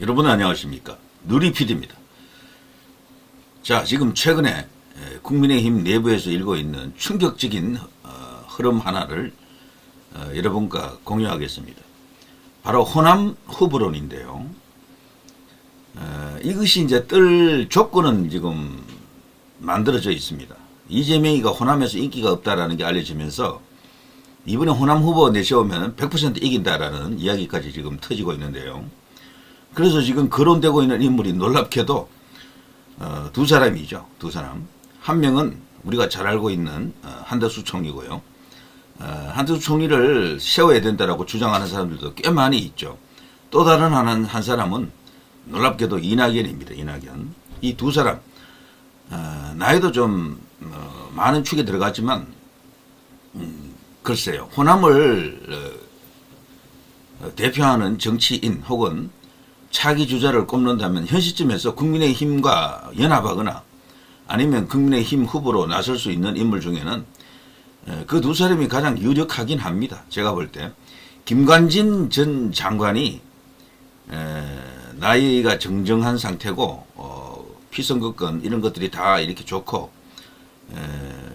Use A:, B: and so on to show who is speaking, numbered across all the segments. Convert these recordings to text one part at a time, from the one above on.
A: 여러분 안녕하십니까? 누리PD입니다. 자, 지금 최근에 국민의힘 내부에서 일고 있는 충격적인 흐름 하나를 여러분과 공유하겠습니다. 바로 호남 후보론인데요. 이것이 이제 뜰 조건은 지금 만들어져 있습니다. 이재명이가 호남에서 인기가 없다라는 게 알려지면서 이번에 호남 후보 내세우면 100% 이긴다라는 이야기까지 지금 터지고 있는데요. 그래서 지금 거론되고 있는 인물이 놀랍게도 두 사람이죠. 두 사람. 한 명은 우리가 잘 알고 있는 한덕수 총리고요. 한덕수 총리를 세워야 된다라고 주장하는 사람들도 꽤 많이 있죠. 또 다른 한 사람은 놀랍게도 이낙연입니다. 이낙연. 이 두 사람 나이도 좀 많은 축에 들어갔지만 글쎄요. 호남을 대표하는 정치인 혹은 차기 주자를 꼽는다면 현 시점에서 국민의힘과 연합하거나 아니면 국민의힘 후보로 나설 수 있는 인물 중에는 그 두 사람이 가장 유력하긴 합니다. 제가 볼 때 김관진 전 장관이 나이가 정정한 상태고 피선거권 이런 것들이 다 이렇게 좋고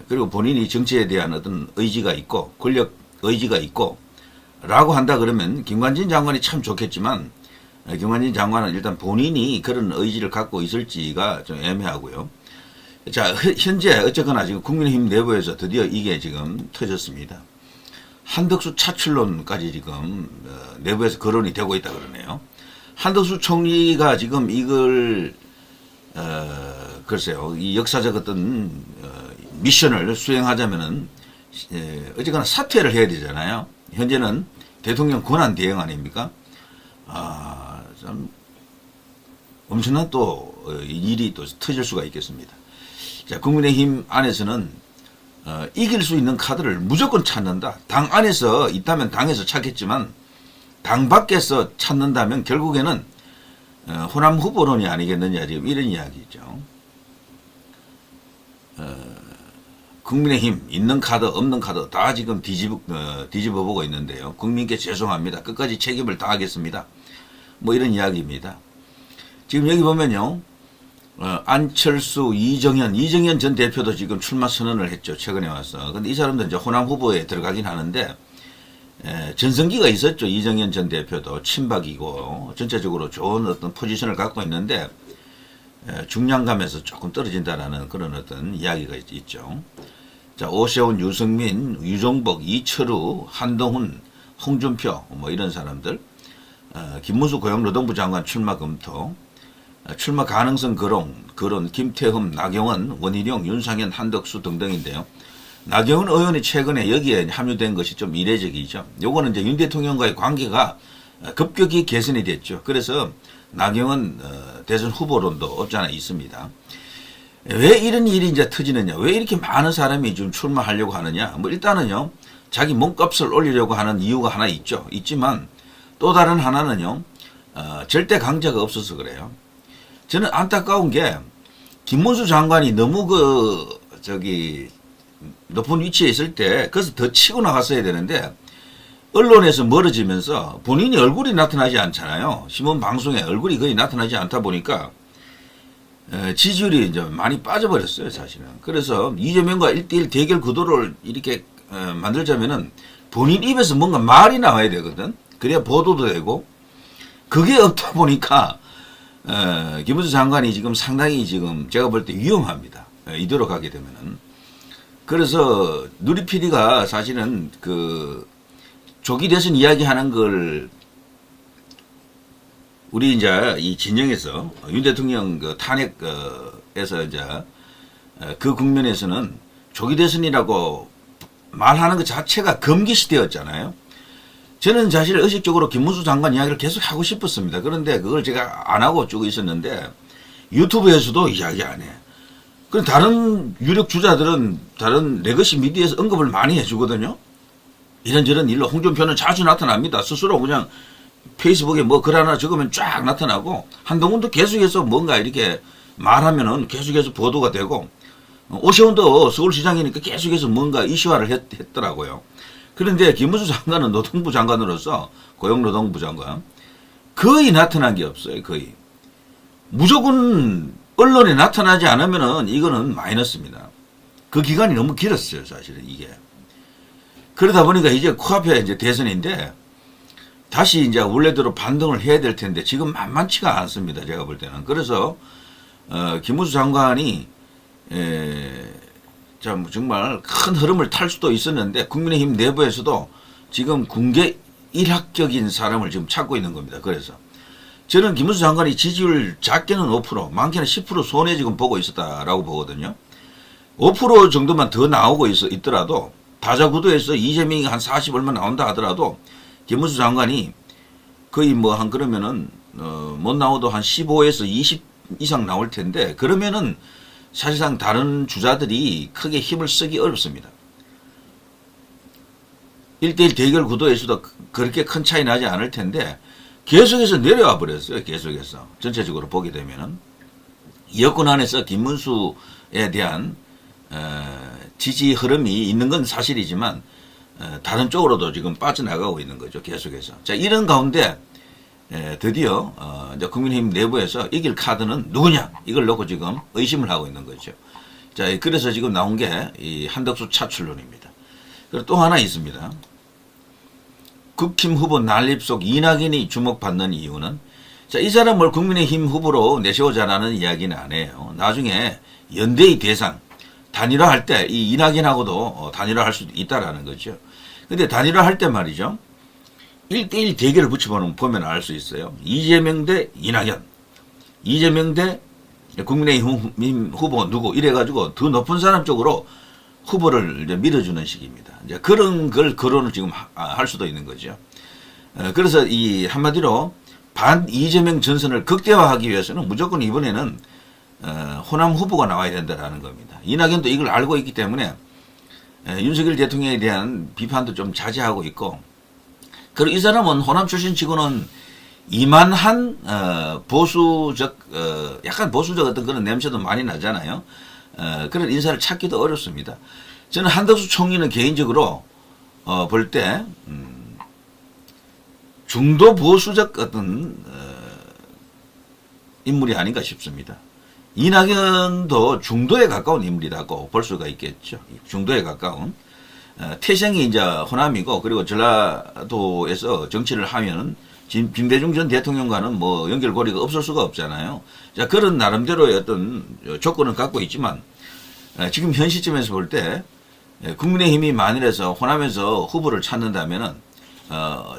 A: 그리고 본인이 정치에 대한 어떤 의지가 있고 권력 의지가 있고 라고 한다 그러면 김관진 장관이 참 좋겠지만 김관진 장관은 일단 본인이 그런 의지를 갖고 있을지가 좀 애매하고요. 자, 현재 어쨌거나 지금 국민의힘 내부에서 드디어 이게 지금 터졌습니다. 한덕수 차출론까지 지금 내부에서 거론이 되고 있다 그러네요. 한덕수 총리가 지금 이걸 글쎄요, 이 역사적 어떤 미션을 수행하자면은 어쨌거나 사퇴를 해야 되잖아요. 현재는 대통령 권한 대행 아닙니까? 참 엄청난 또 일이 또 터질 수가 있겠습니다. 자, 국민의힘 안에서는 이길 수 있는 카드를 무조건 찾는다. 당 안에서 있다면 당에서 찾겠지만 당 밖에서 찾는다면 결국에는 호남 후보론이 아니겠느냐 지금 이런 이야기죠. 국민의힘 있는 카드 없는 카드 다 지금 뒤집어 보고 있는데요. 국민께 죄송합니다. 끝까지 책임을 다하겠습니다. 뭐 이런 이야기입니다. 지금 여기 보면요. 안철수, 이정현 전 대표도 지금 출마 선언을 했죠. 최근에 와서. 근데 이 사람들 이제 호남 후보에 들어가긴 하는데 전성기가 있었죠. 이정현 전 대표도 친박이고 전체적으로 좋은 어떤 포지션을 갖고 있는데 중량감에서 조금 떨어진다라는 그런 어떤 이야기가 있죠. 자, 오세훈, 유승민, 유종복, 이철우, 한동훈, 홍준표 뭐 이런 사람들. 김문수 고용노동부 장관 출마 검토, 출마 가능성 거론, 김태흠, 나경원, 원희룡, 윤상현, 한덕수 등등인데요. 나경원 의원이 최근에 여기에 합류된 것이 좀 이례적이죠. 요거는 이제 윤 대통령과의 관계가 급격히 개선이 됐죠. 그래서 나경원 대선 후보론도 없지 않아 있습니다. 왜 이런 일이 이제 터지느냐? 왜 이렇게 많은 사람이 지금 출마하려고 하느냐? 뭐 일단은요, 자기 몸값을 올리려고 하는 이유가 하나 있지만 또 다른 하나는요, 절대 강자가 없어서 그래요. 저는 안타까운 게, 김문수 장관이 너무 높은 위치에 있을 때, 거기서 더 치고 나갔어야 되는데, 언론에서 멀어지면서 본인이 얼굴이 나타나지 않잖아요. 신문 방송에 얼굴이 거의 나타나지 않다 보니까, 지지율이 이제 많이 빠져버렸어요, 사실은. 그래서 이재명과 1대1 대결 구도를 이렇게 만들자면은 본인 입에서 뭔가 말이 나와야 되거든. 그래야 보도도 되고, 그게 없다 보니까 김문수 장관이 지금 상당히 지금 제가 볼 때 위험합니다. 이대로 가게 되면은. 그래서 누리PD가 사실은 조기 대선 이야기하는 걸 우리 이제 이 진영에서 윤 대통령 탄핵에서 이제 그 국면에서는 조기 대선이라고 말하는 것 자체가 금기시되었잖아요. 저는 사실 의식적으로 김문수 장관 이야기를 계속 하고 싶었습니다. 그런데 그걸 제가 안 하고 쭉 있었는데 유튜브에서도 이야기 안 해. 그럼 다른 유력 주자들은 다른 레거시 미디어에서 언급을 많이 해주거든요. 이런저런 일로 홍준표는 자주 나타납니다. 스스로 그냥 페이스북에 뭐 글 하나 적으면 쫙 나타나고 한동훈도 계속해서 뭔가 이렇게 말하면은 계속해서 보도가 되고 오세훈도 서울시장이니까 계속해서 뭔가 이슈화를 했더라고요. 그런데 김문수 장관은 노동부 장관으로서 고용노동부 장관 거의 나타난 게 없어요. 거의. 무조건 언론에 나타나지 않으면은 이거는 마이너스입니다. 그 기간이 너무 길었어요. 사실은 이게. 그러다 보니까 이제 코앞에 이제 대선인데 다시 이제 원래대로 반등을 해야 될 텐데 지금 만만치가 않습니다. 제가 볼 때는. 그래서 김문수 장관이 참 정말 큰 흐름을 탈 수도 있었는데 국민의힘 내부에서도 지금 궁계 일학적인 사람을 지금 찾고 있는 겁니다. 그래서 저는 김문수 장관이 지지율 작게는 5%, 많게는 10% 손에 지금 보고 있었다라고 보거든요. 5% 정도만 더 나오고 있더라도 다자구도에서 이재명이 한 40 얼마 나온다 하더라도 김문수 장관이 거의 뭐 한 그러면은 못 나오도 한 15에서 20 이상 나올 텐데 그러면은 사실상 다른 주자들이 크게 힘을 쓰기 어렵습니다. 1대1 대결 구도에서도 그렇게 큰 차이 나지 않을 텐데 계속해서 내려와 버렸어요. 계속해서 전체적으로 보게 되면은 여권 안에서 김문수에 대한 지지 흐름이 있는 건 사실이지만 다른 쪽으로도 지금 빠져나가고 있는 거죠. 계속해서. 자, 이런 가운데 드디어 이제 국민의힘 내부에서 이길 카드는 누구냐 이걸 놓고 지금 의심을 하고 있는 거죠. 자, 그래서 지금 나온 게 이 한덕수 차출론입니다. 그리고 또 하나 있습니다. 국힘 후보 난립 속 이낙연이 주목받는 이유는 자, 이 사람을 국민의힘 후보로 내세우자라는 이야기는 안 해요. 나중에 연대의 대상 단일화할 때 이 이낙연하고도 단일화할 수도 있다라는 거죠. 근데 단일화할 때 말이죠. 1대1 대결을 붙여보면 알 수 있어요. 이재명 대 이낙연, 이재명 대 국민의힘 후보 누구 이래가지고 더 높은 사람 쪽으로 후보를 이제 밀어주는 식입니다. 이제 그런 걸 거론을 지금 할 수도 있는 거죠. 그래서 이 한마디로 반 이재명 전선을 극대화하기 위해서는 무조건 이번에는 호남 후보가 나와야 된다라는 겁니다. 이낙연도 이걸 알고 있기 때문에 윤석열 대통령에 대한 비판도 좀 자제하고 있고, 그리고 이 사람은 호남 출신 치고는 이만한 보수적 약간 보수적 어떤 그런 냄새도 많이 나잖아요. 그런 인사를 찾기도 어렵습니다. 저는 한덕수 총리는 개인적으로 볼 때 중도 보수적 어떤 인물이 아닌가 싶습니다. 이낙연도 중도에 가까운 인물이라고 볼 수가 있겠죠. 중도에 가까운. 태생이 이제 호남이고, 그리고 전라도에서 정치를 하면은 김대중 전 대통령과는 뭐 연결고리가 없을 수가 없잖아요. 자, 그런 나름대로의 어떤 조건을 갖고 있지만, 지금 현 시점에서 볼 때, 국민의힘이 만일에서 호남에서 후보를 찾는다면은,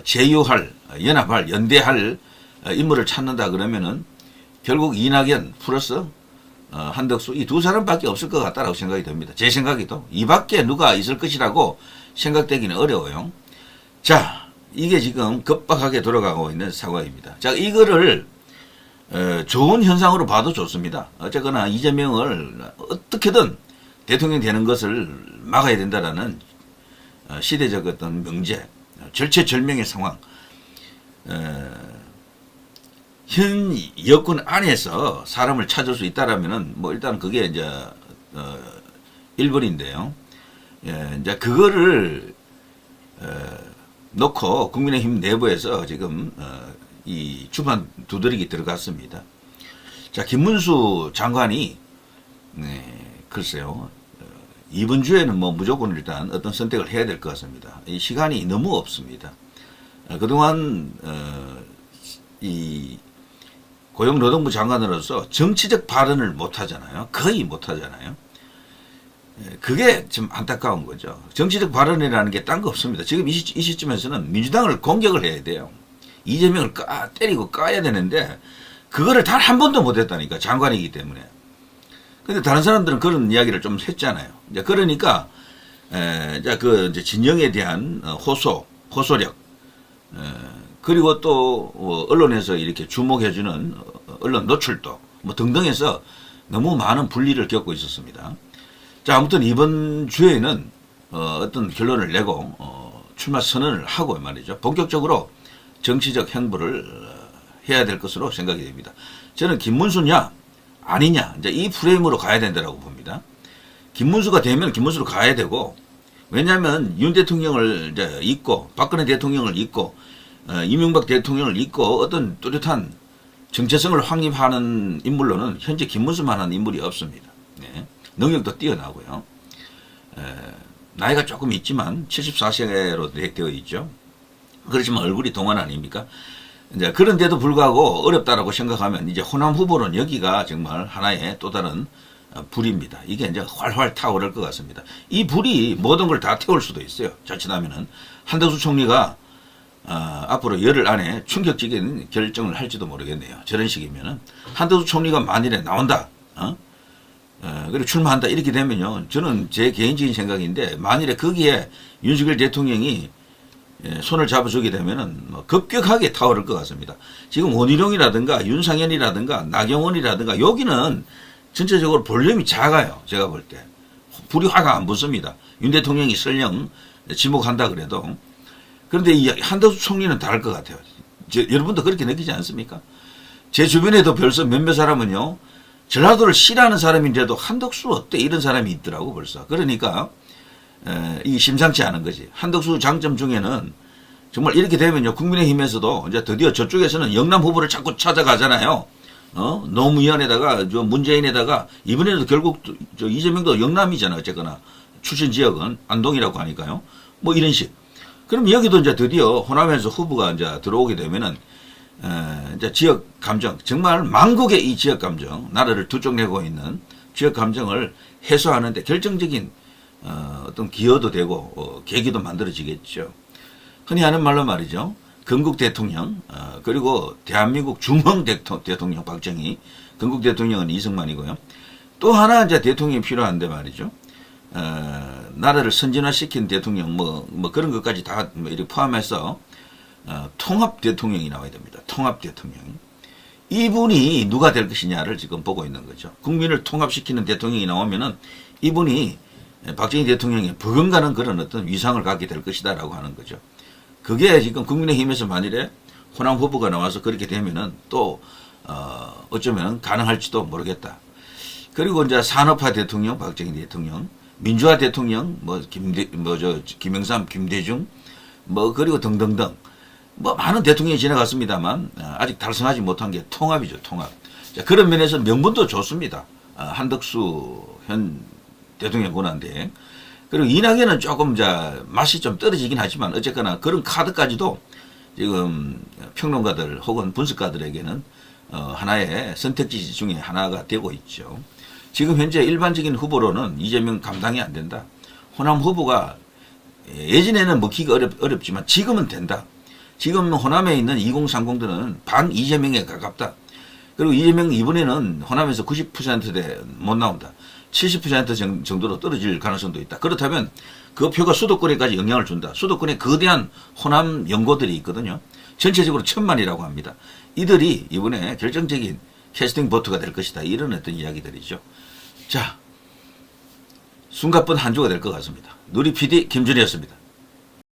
A: 제휴할, 연합할, 연대할 인물을 찾는다 그러면은, 결국 이낙연 플러스 한덕수 이 두 사람밖에 없을 것 같다라고 생각이 듭니다. 제 생각에도 이 밖에 누가 있을 것이라고 생각되기는 어려워요. 자, 이게 지금 급박하게 돌아가고 있는 상황입니다. 자, 이거를 좋은 현상으로 봐도 좋습니다. 어쨌거나 이재명을 어떻게든 대통령 되는 것을 막아야 된다라는 시대적 어떤 명제, 절체절명의 상황. 현 여권 안에서 사람을 찾을 수 있다라면은 뭐 일단 그게 이제 1번인데요. 예, 이제 그거를 놓고 국민의힘 내부에서 지금 이 주판 두드리기 들어갔습니다. 자, 김문수 장관이 글쎄요. 이번 주에는 뭐 무조건 일단 어떤 선택을 해야 될 것 같습니다. 이 시간이 너무 없습니다. 그동안 이 고용노동부 장관으로서 정치적 발언을 못하잖아요. 거의 못하잖아요. 그게 좀 안타까운 거죠. 정치적 발언이라는 게 딴 거 없습니다. 지금 이 시점에서는 민주당을 공격을 해야 돼요. 이재명을 때리고 까야 되는데 그거를 단 한 번도 못했다니까, 장관이기 때문에. 근데 다른 사람들은 그런 이야기를 좀 했잖아요. 이제 그러니까 이제 진영에 대한 호소력, 그리고 또 언론에서 이렇게 주목해주는 언론 노출도 뭐 등등해서 너무 많은 분리를 겪고 있었습니다. 자, 아무튼 이번 주에는 어떤 결론을 내고 출마 선언을 하고 말이죠. 본격적으로 정치적 행보를 해야 될 것으로 생각이 됩니다. 저는 김문수냐 아니냐 이제 이 프레임으로 가야 된다고 봅니다. 김문수가 되면 김문수로 가야 되고, 왜냐하면 윤 대통령을 이제 잊고 박근혜 대통령을 잊고 이명박 대통령을 잇고 어떤 뚜렷한 정체성을 확립하는 인물로는 현재 김문수만 하는 인물이 없습니다. 네. 능력도 뛰어나고요. 나이가 조금 있지만 74세로 되어 있죠. 그렇지만 얼굴이 동안 아닙니까? 이제 그런데도 불구하고 어렵다라고 생각하면 이제 호남 후보는 여기가 정말 하나의 또 다른 불입니다. 이게 이제 활활 타오를 것 같습니다. 이 불이 모든 걸 다 태울 수도 있어요. 자칫하면은 한덕수 총리가 앞으로 열흘 안에 충격적인 결정을 할지도 모르겠네요. 저런 식이면은 한덕수 총리가 만일에 나온다, 그리고 출마한다 이렇게 되면요, 저는 제 개인적인 생각인데 만일에 거기에 윤석열 대통령이 손을 잡아주게 되면은 급격하게 타오를 것 같습니다. 지금 원희룡이라든가 윤상현이라든가 나경원이라든가 여기는 전체적으로 볼륨이 작아요. 제가 볼 때 불이 화가 안 붙습니다. 윤 대통령이 설령 지목한다 그래도. 그런데 이 한덕수 총리는 다를 것 같아요. 여러분도 그렇게 느끼지 않습니까? 제 주변에도 벌써 몇몇 사람은요, 전라도를 싫어하는 사람인데도 한덕수 어때 이런 사람이 있더라고 벌써. 그러니까 이 심상치 않은 거지. 한덕수 장점 중에는 정말 이렇게 되면요, 국민의힘에서도 이제 드디어 저쪽에서는 영남 후보를 자꾸 찾아가잖아요. 노무현에다가 문재인에다가 이번에도 결국 이재명도 영남이잖아요. 어쨌거나 출신 지역은 안동이라고 하니까요. 뭐 이런 식. 그럼 여기도 이제 드디어 호남에서 후보가 이제 들어오게 되면은 이제 지역 감정, 정말 만국의 이 지역 감정, 나라를 두 쪽 내고 있는 지역 감정을 해소하는데 결정적인 어떤 기여도 되고 계기도 만들어지겠죠. 흔히 하는 말로 말이죠. 건국 대통령, 그리고 대한민국 중흥 대통령 박정희, 건국 대통령은 이승만이고요. 또 하나 이제 대통령이 필요한데 말이죠. 나라를 선진화시킨 대통령, 뭐 그런 것까지 다 이렇게 포함해서 통합 대통령이 나와야 됩니다. 통합 대통령이. 이분이 누가 될 것이냐를 지금 보고 있는 거죠. 국민을 통합시키는 대통령이 나오면은 이분이 박정희 대통령이 버금가는 그런 어떤 위상을 갖게 될 것이다라고 하는 거죠. 그게 지금 국민의힘에서 만일에 호남 후보가 나와서 그렇게 되면은 또 어쩌면 가능할지도 모르겠다. 그리고 이제 산업화 대통령, 박정희 대통령, 민주화 대통령, 김영삼, 김대중, 그리고 등등등. 많은 대통령이 지나갔습니다만, 아직 달성하지 못한 게 통합이죠, 통합. 자, 그런 면에서 명분도 좋습니다. 한덕수 현 대통령 권한대행. 그리고 이낙연은 조금, 맛이 좀 떨어지긴 하지만, 어쨌거나 그런 카드까지도 지금 평론가들 혹은 분석가들에게는, 하나의 선택지 중에 하나가 되고 있죠. 지금 현재 일반적인 후보로는 이재명 감당이 안 된다. 호남 후보가 예전에는 먹기가 어렵지만 지금은 된다. 지금 호남에 있는 2030들은 반 이재명에 가깝다. 그리고 이재명 이번에는 호남에서 90%대 못 나온다. 70% 정도로 떨어질 가능성도 있다. 그렇다면 그 표가 수도권에까지 영향을 준다. 수도권에 거대한 호남 연고들이 있거든요. 전체적으로 1000만이라고 합니다. 이들이 이번에 결정적인 캐스팅 보트가 될 것이다. 이런 어떤 이야기들이죠. 자, 숨가쁜 한 주가 될 것 같습니다. 누리 PD 김준이었습니다.